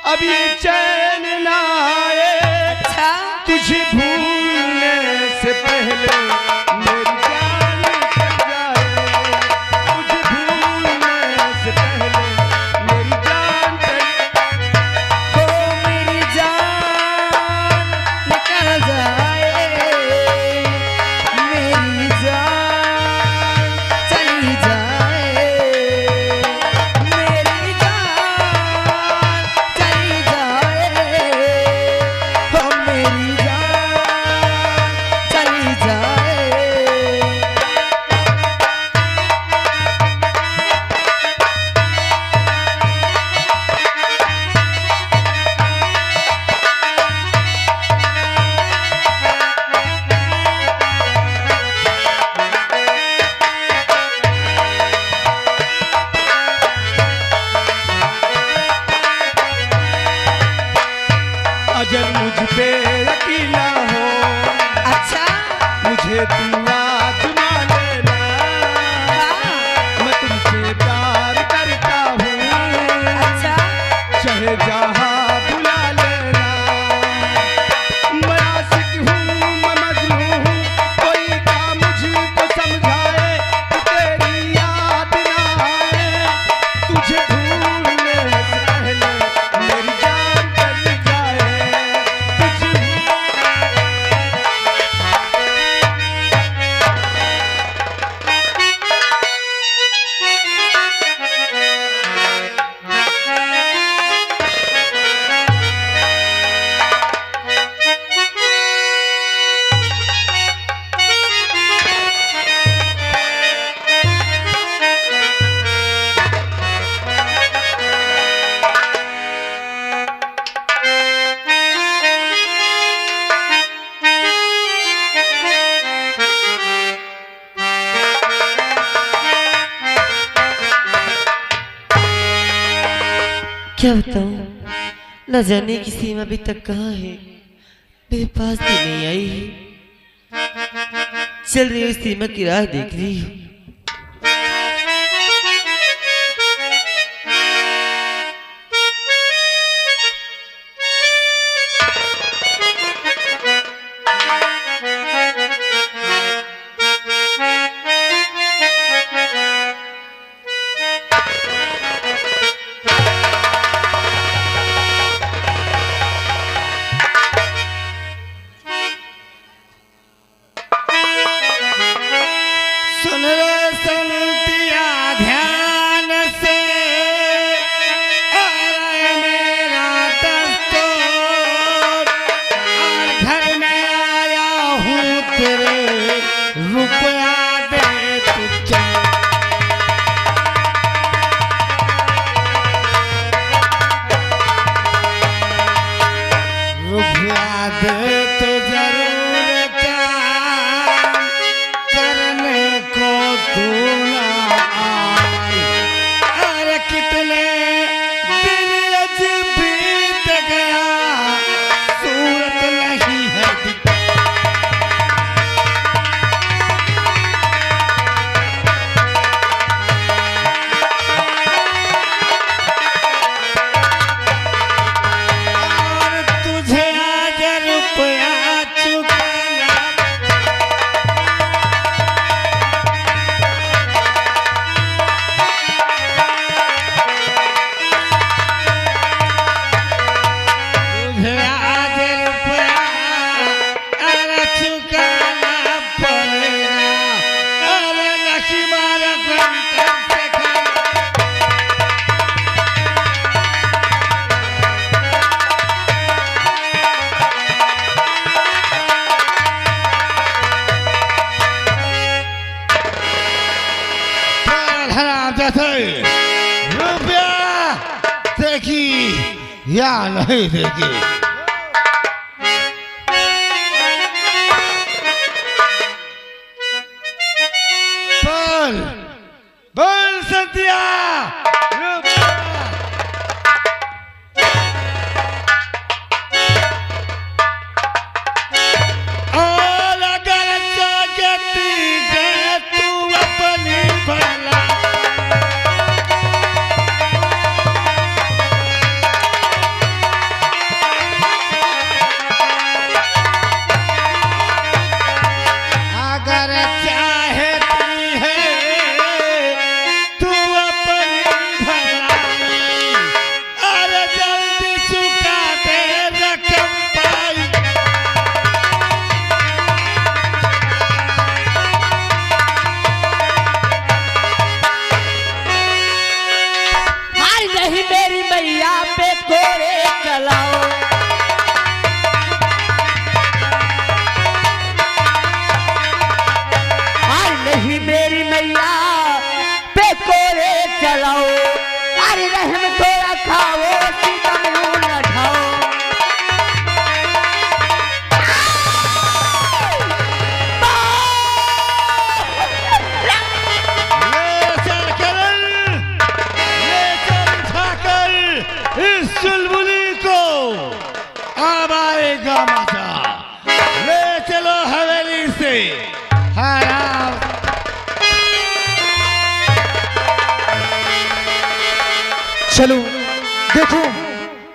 अभी चैन ना आए। अच्छा तुझे भूलने से पहले मेरी जान चली जाए। तुझे भूलने से पहले मेरी जान चली तो मेरी जान निकल जाए, मेरी जान चली जाए, मेरी जान चली जाए, हो मेरी जान चली जाए। अजल मुझ पे अकेला हो, अच्छा मुझे तू आजमा लेना। मैं तुमसे प्यार करता हूँ, अच्छा चाहे जहाँ बुला लेना। मैं आशिक हूँ, मैं मजनू हूँ, कोई क्या मुझको समझाए कि तेरी याद ना आए। तुझे भूलने से पहले मेरी जान चली जाए। तुझे क्या बताऊं, न जाने की सीमा अभी तक कहाँ है, मेरे पास भी नहीं आई है। चल रही हुई सीमा की राह देख रही हूँ। सुन रे सुनतिया ध्यान से, और मेरा दस्तूर, और घर में आया हूँ तेरे, रुपया दे तुझे। रुपया दे तो जरूर काम करने को तू ना आए। अरे कितने दिन अज बीत गया, सूरत नहीं है दिखा। और तुझे आज रुपया चुकाना, तुझे आज रुपया अरे चुकाना पड़ेगा। अरे लक्ष्मी मारा कंटर से खाना। रुपया देखी या नहीं देखी। बोल बोल सत्या, रुपया और अगर जगती है तू अपनी भला, चलो देखो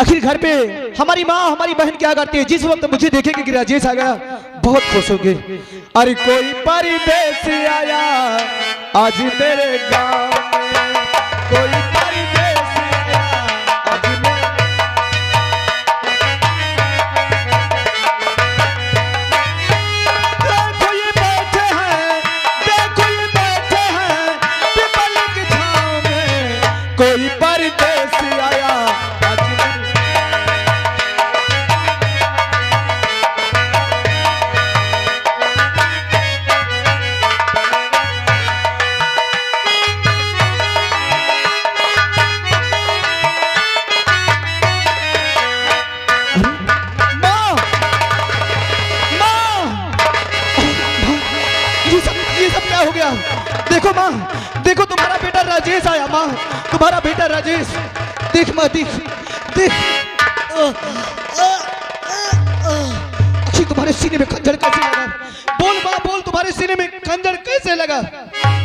आखिर घर पे हमारी माँ हमारी बहन क्या करती है। जिस वक्त मुझे देखेंगे कि राजेश आ गया बहुत खुश होंगे। अरे कोई परदेसी आया आज मेरे गांव में, कोई परदेसी आया आज मेरे। देखो ये बैठे हैं, देखो ये बैठे हैं पीपल की छांव में, कोई परदेसी आया आज मेरे। माँ माँ ये सब क्या हो गया। देखो माँ देखो तुम्हारा बेटा राजेश आया। माँ तुम्हारा बेटा राजेश देख माँ देख देख। अच्छी तुम्हारे सीने में खंजर कैसे लगा। बोल माँ बोल तुम्हारे सीने में खंजर कैसे लगा।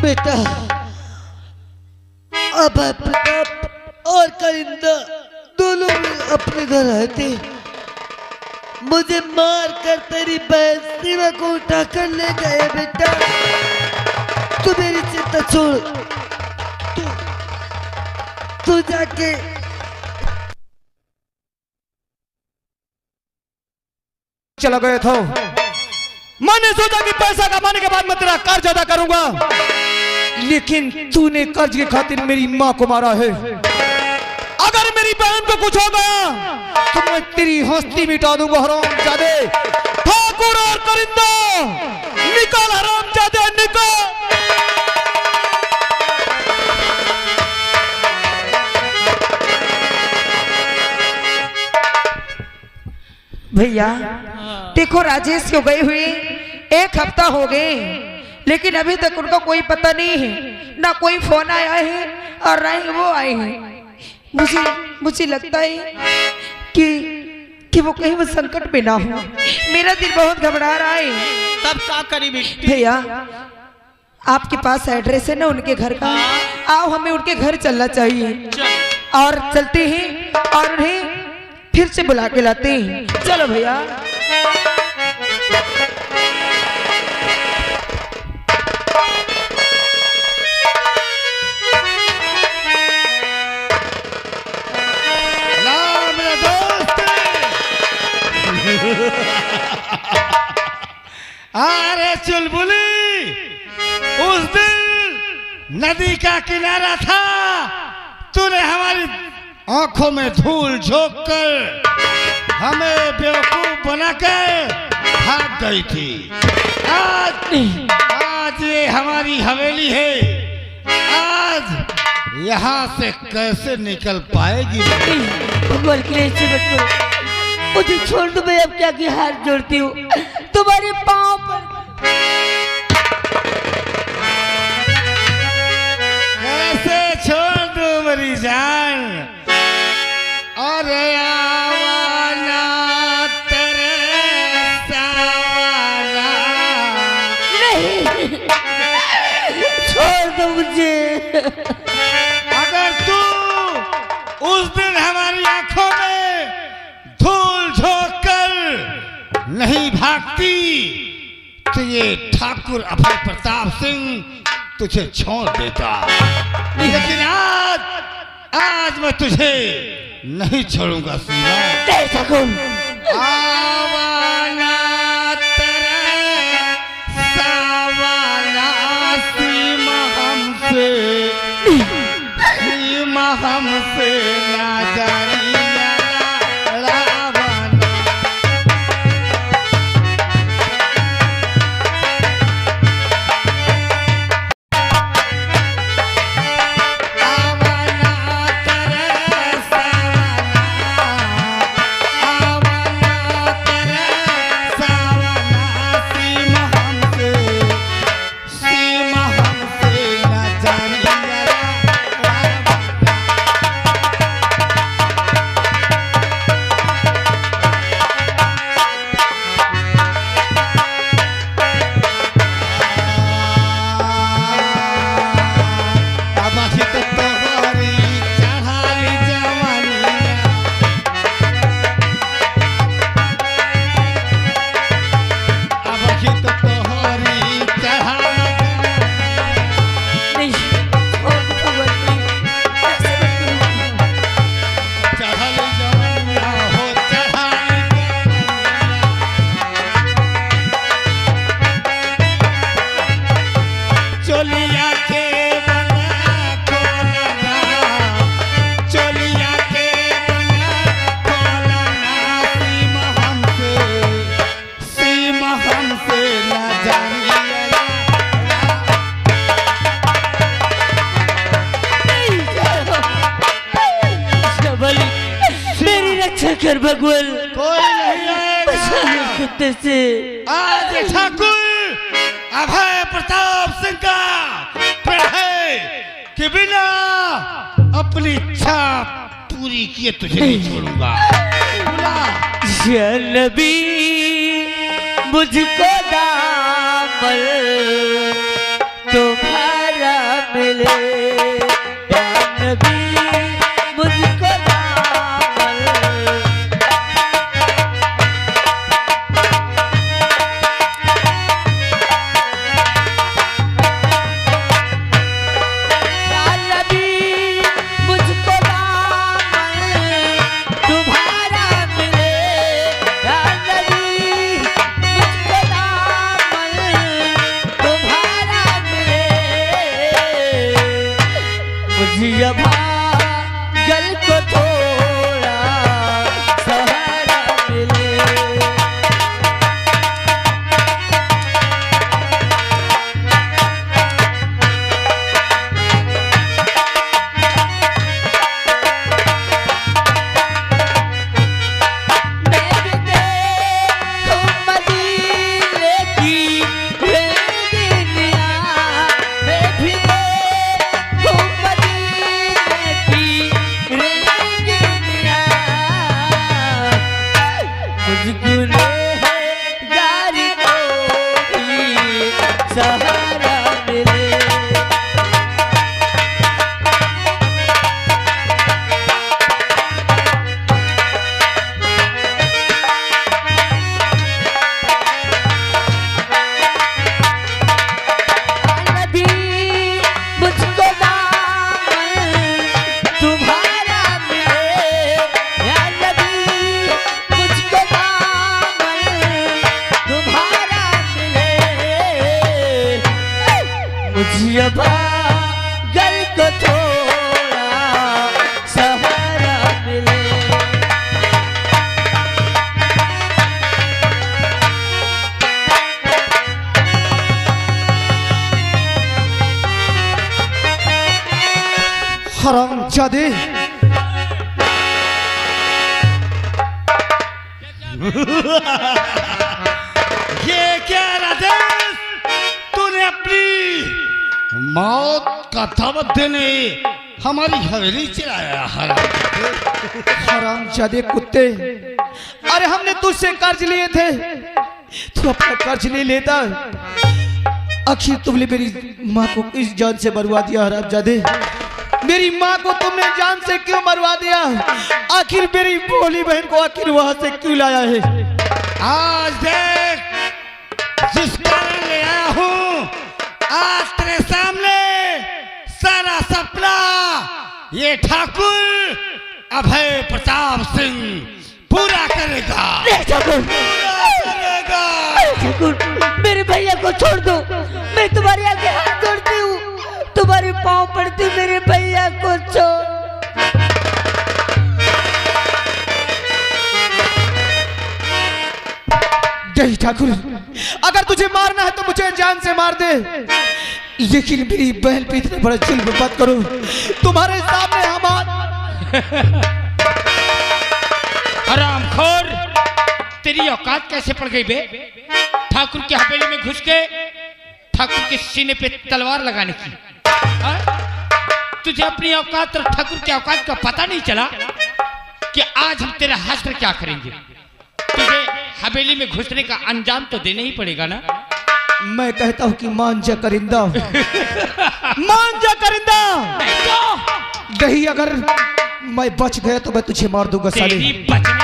बेटा अब प्रताप और करिंदा दोनों अपने घर आए थे। मुझे मार कर तेरी बहन सीमा को उठा कर ले गए। बेटा तू मेरी चिंता छोड़, तू जाके चला गया था। मैंने सोचा कि पैसा कमाने के बाद मैं तेरा कर्ज अदा करूंगा, लेकिन तूने कर्ज के खातिर मेरी माँ को मारा है। अगर मेरी बहन को कुछ होगा तो मैं तेरी हस्ती मिटा दूंगा। हरामजादे ठाकुर और करिंदा निकल, हरामजादे निकल। भैया देखो राजेश को गए हुए 1 हफ्ता हो गए, लेकिन अभी तक उनका कोई पता नहीं है, ना कोई फोन आया है और ना ही वो आए हैं। मुझे लगता है कि वो कहीं वो संकट में ना हो। मेरा दिल बहुत घबरा रहा है। तब क्या करी भैया आपके पास एड्रेस है ना उनके घर का, आओ हमें उनके घर चलना चाहिए और चलते हैं और उन्हें फिर से बुला के लाते हैं। चलो भैया। अरे चुलबुली, उस दिन नदी का किनारा था, तूने हमारी आंखों में धूल झोंक कर हमें बेवकूफ बनाकर भाग गई थी। आज ये हमारी हवेली है, आज यहाँ से कैसे निकल पाएगी। भगवान के लिए ऐसे मत करो, मुझे छोड़ दो। मैं अब क्या की हाथ जोड़ती हूँ तुम्हारे पाँव पर। कैसे छोड़ दूं मेरी जान। और आवाना तेरे सावाना। नहीं छोड़ दो मुझे। अगर तू उस दिन हमारी आंखों में धूल झोंक कर नहीं भागती तो ये ठाकुर अभय प्रताप सिंह तुझे छोड़ देता, लेकिन आज मैं तुझे नहीं छोड़ूंगा सीमा। आवाना तेरे सावाना, सीमा हमसे ना जानी जानी भगवान कोई नहीं आएगा कुत्ते से। आज ठाकुर अभय प्रताप सिंह का प्रण है कि बिना अपनी इच्छा पूरी किए तुझे नहीं छोड़ूंगा। बोला या नबी मुझको दामन तुम्हारा मिले, या नबी मुझको दामन। या नबी मुझको दामन तुम्हारा मिले, या नबी मुझको दामन तुम्हारा मिले। मुझे अभा गल को थोड़ा सहारा मिले। मैं भी देखूं मदीने की रंगीनिया, मैं भी देखूं मदीने की रंगीनिया। मुझको गुनहगार को भी सहारा मिले। नबी मुझको दामन तुम्हारा मिले, या नबी मुझको दामन तुम्हारा मिले। मुझे अबा गल को थोड़ा सहारा मिले। हरामजादे, ये क्या राजेश, तूने अपनी मौत का दावत देने हमारी हवेली चलाया। हरामजादे कुत्ते, अरे हमने तुझसे कर्ज लिए थे, तू अपना कर्ज नहीं लेता। आखिर तुमने मेरी माँ को इस जान से मरवा दिया। हरामजादे, मेरी माँ को तुमने जान से क्यों मरवा दिया? आखिर मेरी भोली बहन को आखिर वहां से क्यों लाया है? आज देख जिस कारण ले आया हूँ, आज तेरे सामने सारा सपना ये ठाकुर अभय प्रताप सिंह पूरा करेगा। पूरा करेगा। ठाकुर, मेरे भैया को छोड़ दो, मैं तुम्हारे आगे हाथ जोड़ती हूँ, तुम्हारे पाँव पड़ती, मेरे भैया को छोड़। जय ठाकुर, अगर तुझे मारना है तो मुझे जान से मार दे, लेकिन मेरी बहन पे इतना बड़ा जुल्म मत करो। तुम्हारे सामने हरामखोर, तेरी औकात कैसे पड़ गई बे? ठाकुर की हवेली में घुस के ठाकुर के सीने पे तलवार लगाने की। हाँ? तुझे अपनी औकात और ठाकुर की औकात का पता नहीं चला कि आज हम तेरा हश्र क्या करेंगे। तुझे हवेली में घुसने का अंजाम तो देना ही पड़ेगा ना। मैं कहता हूँ कि मान जा करिंदा, मान जा करिंदा। नहीं, अगर मैं बच गया तो मैं तुझे मार दूंगा साले। तेरी बचने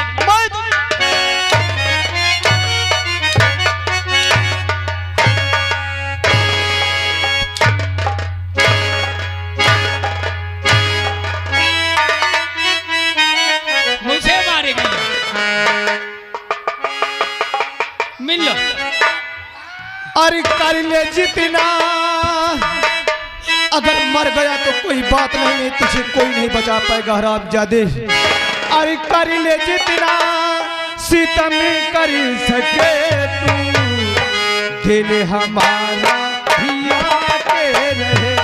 मुझे मारेगी। मिल लो। अरे कर ले जितना, अगर मर गया तो कोई बात नहीं, तुझे कोई नहीं बचा पाएगा। हरामजादे, अरे कर ले जितना सितम कर सके तू, दिल हमारा हिया के रहे।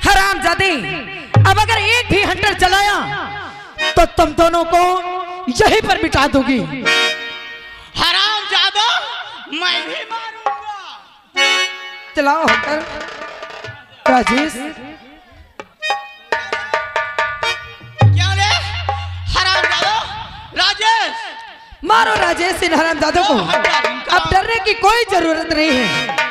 हरामजादे, अब अगर एक भी हंटर चलाया तो तुम दोनों को यहीं पर मिटा दूंगी। हरामजादा, मैं भी मारूंगा। चलाओ हंटर। राजेश, क्या रे हरामजादा? राजेश, मारो राजेश इन हरामजादों को। अब डरने की कोई जरूरत नहीं है।